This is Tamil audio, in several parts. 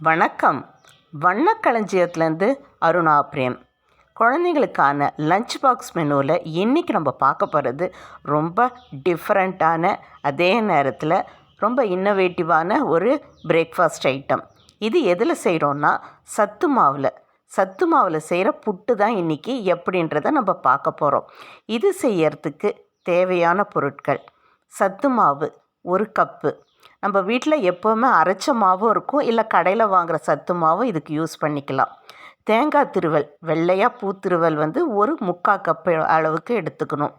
வணக்கம். வண்ணக்களஞ்சியத்துலேருந்து அருணா பிரேம். குழந்தைங்களுக்கான லஞ்ச் பாக்ஸ் மெனுவில் இன்றைக்கி நம்ம பார்க்க போகிறது ரொம்ப டிஃப்ரெண்ட்டான, அதே நேரத்தில் ரொம்ப இன்னோவேட்டிவான ஒரு பிரேக்ஃபாஸ்ட் ஐட்டம். இது எதில் செய்கிறோன்னா சத்து மாவில் செய்கிற புட்டு தான் இன்றைக்கி எப்படின்றத நம்ம பார்க்க போகிறோம். இது செய்யறதுக்கு தேவையான பொருட்கள்: சத்து மாவு 1 கப்பு. நம்ம வீட்டில் எப்போவுமே அரைச்ச மாவும் இருக்கும், இல்லை கடையில் வாங்குகிற சத்து மாவும் இதுக்கு யூஸ் பண்ணிக்கலாம். தேங்காய் திருவல், வெள்ளையாக பூத்திருவல் ஒரு 3/4 கப்பு அளவுக்கு எடுத்துக்கணும்.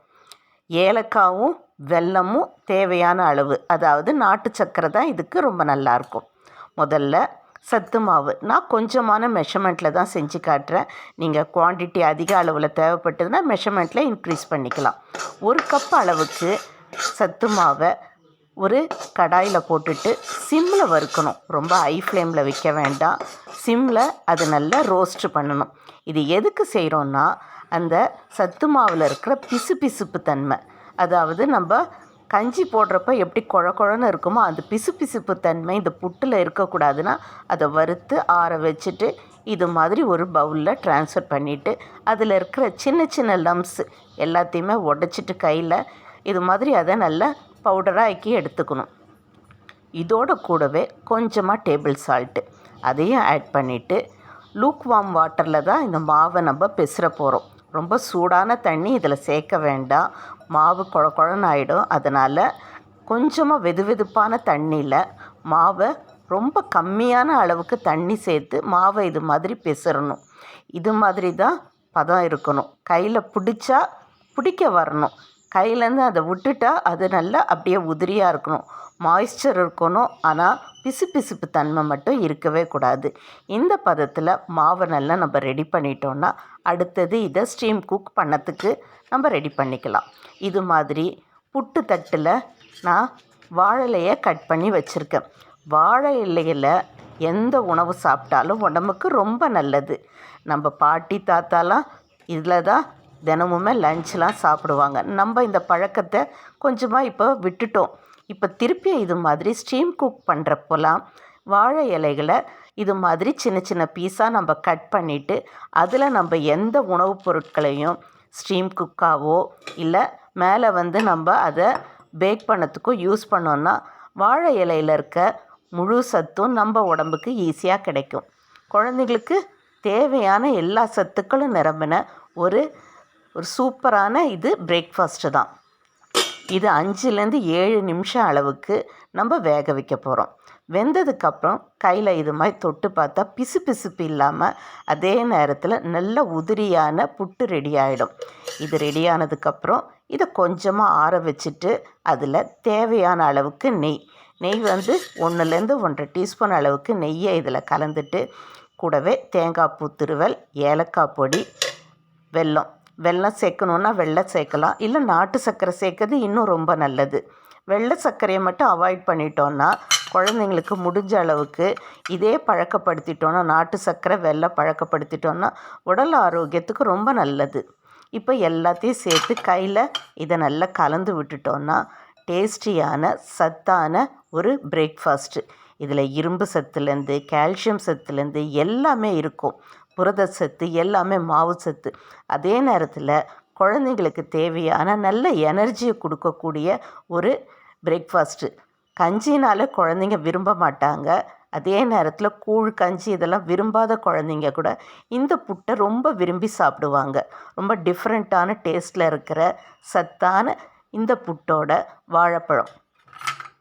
ஏலக்காவும் வெல்லமும் தேவையான அளவு, அதாவது நாட்டு சர்க்கரை தான் இதுக்கு ரொம்ப நல்லாயிருக்கும். முதல்ல சத்து மாவு நான் கொஞ்சமான மெஷர்மெண்ட்டில் தான் செஞ்சு காட்டுறேன். நீங்கள் குவான்டிட்டி அதிக அளவில் தேவைப்பட்டதுன்னா மெஷர்மெண்ட்டில் இன்க்ரீஸ் பண்ணிக்கலாம். 1 கப் அளவுக்கு சத்து மாவை ஒரு கடாயில் போட்டுட்டு சிம்மில் வறுக்கணும். ரொம்ப ஹை ஃப்ளேமில் வைக்க வேண்டாம், சிம்மில் அது நல்லா ரோஸ்ட்டு பண்ணணும். இது எதுக்கு செய்கிறோன்னா, அந்த சத்து மாவில் இருக்கிற பிசுபிசுப்பு தன்மை, அதாவது நம்ம கஞ்சி போடுறப்ப எப்படி குழன்னு இருக்குமோ அந்த பிசுபிசுப்பு தன்மை இந்த புட்டில் இருக்கக்கூடாதுன்னா அதை வறுத்து ஆற வச்சுட்டு இது மாதிரி ஒரு பவுலில் ட்ரான்ஸ்ஃபர் பண்ணிவிட்டு அதில் இருக்கிற சின்ன சின்ன லம்ஸ் எல்லாத்தையுமே உடச்சிட்டு கையில் இது மாதிரி அதை நல்லா பவுடராக ஆக்கி எடுத்துக்கணும். இதோட கூடவே கொஞ்சமாக டேபிள் சால்ட்டு அதையும் ஆட் பண்ணிவிட்டு லூக் வார்ம் வாட்டரில் தான் இந்த மாவை நம்ம பிசுற போகிறோம். ரொம்ப சூடான தண்ணி இதில் சேர்க்க வேண்டாம், மாவு குழன்னு ஆகிடும். அதனால் கொஞ்சமாக வெதுவெதுப்பான தண்ணியில் மாவை ரொம்ப கம்மியான அளவுக்கு தண்ணி சேர்த்து மாவை இது மாதிரி பிசுறணும். இது மாதிரி தான் பதம் இருக்கணும். கையில் பிடிக்க வரணும். கையிலேருந்து அதை விட்டுட்டா அது நல்லா அப்படியே உதிரியாக இருக்கணும், மாய்ஸ்சர் இருக்கணும். ஆனால் பிசுபிசுப்பு தன்மை மட்டும் இருக்கவே கூடாது. இந்த பதத்தில் மாவை நல்லா நம்ம ரெடி பண்ணிட்டோன்னா அடுத்தது இதை ஸ்டீம் குக் பண்ணத்துக்கு நம்ம ரெடி பண்ணிக்கலாம். இது மாதிரி புட்டு தட்டில் நான் வாழை இலையை கட் பண்ணி வச்சுருக்கேன். வாழை இலையில் எந்த உணவு சாப்பிட்டாலும் உடம்புக்கு ரொம்ப நல்லது. நம்ம பாட்டி தாத்தாலாம் இதில் தான் தினமுமே லஞ்செலாம் சாப்பிடுவாங்க. நம்ம இந்த பழக்கத்தை கொஞ்சமாக இப்போ விட்டுட்டோம். இப்போ திருப்பி இது மாதிரி ஸ்டீம் குக் பண்ணுறப்போலாம் வாழை இலைகளை இது மாதிரி சின்ன சின்ன பீஸாக நம்ம கட் பண்ணிவிட்டு அதில் நம்ம எந்த உணவுப் பொருட்களையும் ஸ்டீம் குக்காவோ இல்லை மேலே நம்ம அதை பேக் பண்ணத்துக்கோ யூஸ் பண்ணோன்னா வாழை இலையில் இருக்க முழு சத்தும் நம்ம உடம்புக்கு ஈஸியாக கிடைக்கும். குழந்தைங்களுக்கு தேவையான எல்லா சத்துக்களும் நிரம்பின ஒரு சூப்பரான இது பிரேக்ஃபாஸ்ட்டு தான். இது 5-7 நிமிஷம் அளவுக்கு நம்ம வேக வைக்க போகிறோம். வெந்ததுக்கப்புறம் கையில் இது மாதிரி தொட்டு பார்த்தா பிசுபிசுப்பு இல்லாமல் அதே நேரத்தில் நல்ல உதிரியான புட்டு ரெடி ஆகிடும். இது ரெடியானதுக்கப்புறம் இதை கொஞ்சமாக ஆற வச்சுட்டு அதில் தேவையான அளவுக்கு நெய் 1-1.5 டீஸ்பூன் அளவுக்கு நெய்யை இதில் கலந்துட்டு கூடவே தேங்காய் பூ திருவல், ஏலக்காய் பொடி, வெல்லம் சேர்க்கணுன்னா வெல்லம் சேர்க்கலாம், இல்லை நாட்டு சர்க்கரை சேர்க்கறது இன்னும் ரொம்ப நல்லது. வெள்ளை சர்க்கரையை மட்டும் அவாய்ட் பண்ணிட்டோன்னா குழந்தைங்களுக்கு முடிஞ்ச அளவுக்கு இதே பழக்கப்படுத்திட்டோன்னா, நாட்டு சர்க்கரை வெல்லம் பழக்கப்படுத்திட்டோன்னா உடல் ஆரோக்கியத்துக்கு ரொம்ப நல்லது. இப்போ எல்லாத்தையும் சேர்த்து கையில் இதை நல்லா கலந்து விட்டுட்டோன்னா டேஸ்டியான சத்தான ஒரு பிரேக்ஃபாஸ்ட்டு. இதில் இரும்பு சத்துலேருந்து கால்சியம் சத்துலேருந்து எல்லாமே இருக்கும். புரத சத்து எல்லாமே, மாவு சத்து. அதே நேரத்தில் குழந்தைங்களுக்கு தேவையான நல்ல எனர்ஜியை கொடுக்கக்கூடிய ஒரு பிரேக்ஃபாஸ்ட்டு. கஞ்சினால் குழந்தைங்க விரும்ப மாட்டாங்க. அதே நேரத்தில் கூழ் கஞ்சி இதெல்லாம் விரும்பாத குழந்தைங்க கூட இந்த புட்டை ரொம்ப விரும்பி சாப்பிடுவாங்க. ரொம்ப டிஃப்ரெண்ட்டான டேஸ்ட்டில் இருக்கிற சத்தான இந்த புட்டோட வாழைப்பழம்,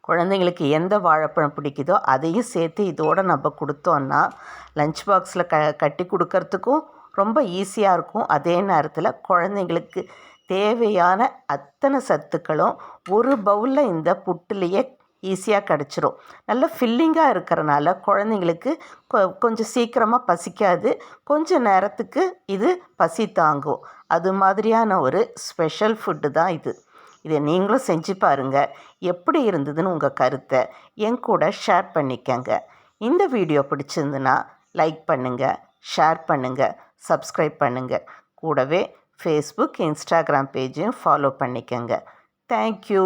குழந்தைங்களுக்கு எந்த வாழைப்பழம் பிடிக்குதோ அதையும் சேர்த்து இதோடு நம்ம கொடுத்தோன்னா லஞ்ச் பாக்ஸில் கட்டி கொடுக்கறதுக்கும் ரொம்ப ஈஸியாக இருக்கும். அதே நேரத்தில் குழந்தைங்களுக்கு தேவையான அத்தனை சத்துக்களும் ஒரு பவுலில் இந்த புட்டுலேயே ஈஸியாக கிடச்சிரும். நல்ல ஃபில்லிங்காக இருக்கிறனால குழந்தைங்களுக்கு கொஞ்சம் சீக்கிரமாக பசிக்காது, கொஞ்சம் நேரத்துக்கு இது பசி தாங்கும். அது மாதிரியான ஒரு ஸ்பெஷல் ஃபுட்டு தான் இது. இதை நீங்களும் செஞ்சு பாருங்கள். எப்படி இருந்ததுன்னு உங்கள் கருத்தை என் கூட ஷேர் பண்ணிக்கங்க. இந்த வீடியோ பிடிச்சிருந்துன்னா லைக் பண்ணுங்கள், ஷேர் பண்ணுங்கள், சப்ஸ்கிரைப் பண்ணுங்கள். கூடவே ஃபேஸ்புக், இன்ஸ்டாகிராம் பேஜையும் ஃபாலோ பண்ணிக்கங்க. தேங்க்யூ.